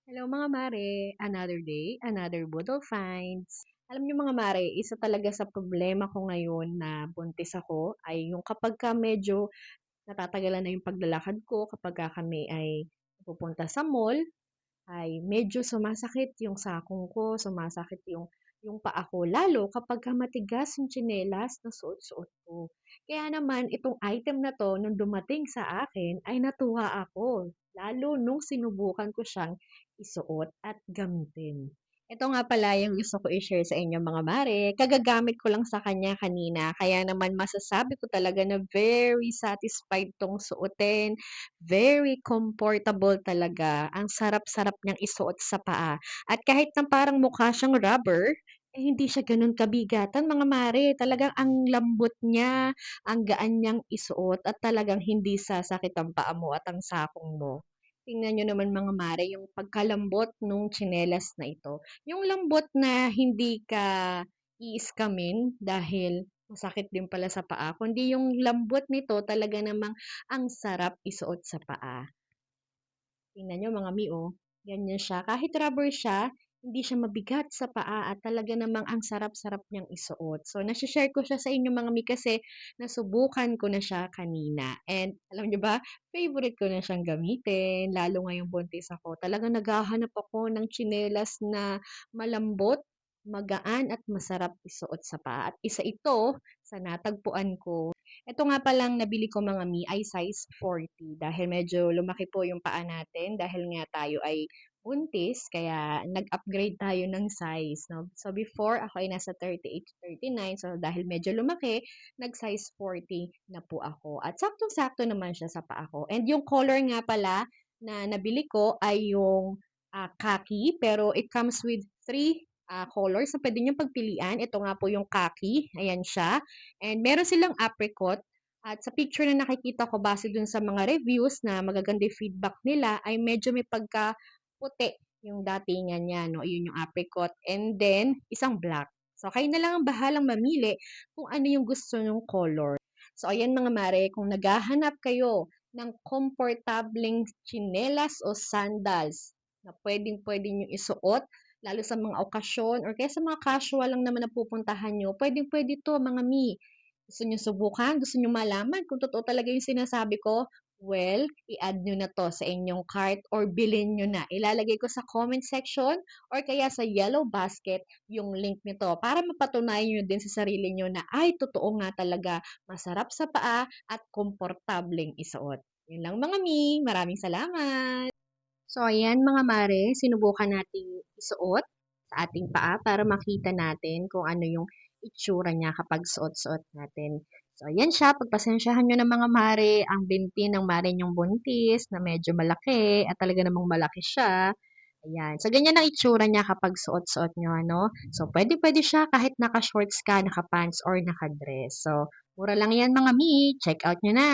Hello mga mare, another day, another Boodle Finds. Alam niyo mga mare, isa talaga sa problema ko ngayon na buntis ako ay yung kapag ka medyo natatagalan na yung paglalakad ko, kapag ka kami ay pupunta sa mall, ay medyo sumasakit yung sakong ko, sumasakit yung paa ko, lalo kapag ka matigas yung tsinelas na suot-suot ko. Kaya naman, itong item na to, nung dumating sa akin, ay natuwa ako. Lalo nung sinubukan ko siyang isuot at gamitin. Ito nga pala yung gusto ko i-share sa inyo mga mare. Kagagamit ko lang sa kanya kanina. Kaya naman masasabi ko talaga na very satisfied tong suotin. Very comfortable talaga. Ang sarap-sarap niyang isuot sa paa. At kahit na parang mukha siyang rubber, eh hindi siya ganun kabigatan mga mare. Talagang ang lambot niya, ang gaan niyang isuot at talagang hindi sasakit ang paa mo at ang sakong mo. Tingnan niyo naman mga mare yung pagkalambot nung tsinelas na ito. Yung lambot na hindi ka iiskamin dahil masakit din pala sa paa, kundi yung lambot nito talaga namang ang sarap isuot sa paa. Tingnan niyo mga mi, oh, ganyan siya. Kahit rubber siya, hindi siya mabigat sa paa at talaga namang ang sarap-sarap niyang isuot. So, nasi-share ko siya sa inyo mga mi kasi nasubukan ko na siya kanina. And alam niyo ba, favorite ko na siyang gamitin, lalo ngayong buntis ako. Talagang naghahanap ako ng tsinelas na malambot, magaan at masarap isuot sa paa. At isa ito sa natagpuan ko. Ito nga palang nabili ko mga mi ay size 40 dahil medyo lumaki po yung paa natin dahil nga tayo ay buntis kaya nag-upgrade tayo ng size, no? So before ako ay nasa 38 to 39, so dahil medyo lumaki, nag-size 40 na po ako. At saktong-sakto naman siya sa paa ko. And yung color nga pala na nabili ko ay yung khaki pero it comes with three colors na pwede niyong pagpilian. Ito nga po yung khaki, ayan siya. And meron silang apricot at sa picture na nakikita ko base dun sa mga reviews na magaganda yung feedback nila ay medyo may pagka-puti yung datingan niya, no? Yun yung apricot. And then, isang black. So, kayo na lang ang bahalang mamili kung ano yung gusto nyong color. So, ayan mga mare, kung naghahanap kayo ng komportableng tsinelas o sandals na pwedeng-pwede nyo isuot, lalo sa mga okasyon or kaya sa mga casual lang naman na pupuntahan nyo, pwedeng-pwede to mga mi. Gusto niyo subukan? Gusto niyo malaman kung totoo talaga yung sinasabi ko? Well, i-add nyo na to sa inyong cart or bilhin nyo na. Ilalagay ko sa comment section or kaya sa yellow basket yung link nito para mapatunayan nyo din sa sarili nyo na ay totoo nga talaga masarap sa paa at komportableng isuot. Yun lang mga mi. Maraming salamat! So, ayan mga mare, sinubukan nating isuot sa ating paa para makita natin kung ano yung itsura niya kapag suot-suot natin. So, ayan siya. Pagpasensyahan nyo na mga mare, ang binti ng mare nyong buntis na medyo malaki at talaga namang malaki siya. Ayan. So, ganyan ang itsura niya kapag suot-suot nyo, ano? So, pwede-pwede siya kahit naka-shorts ka, naka-pants, or naka-dress. So, mura lang yan mga mi. Check out nyo na!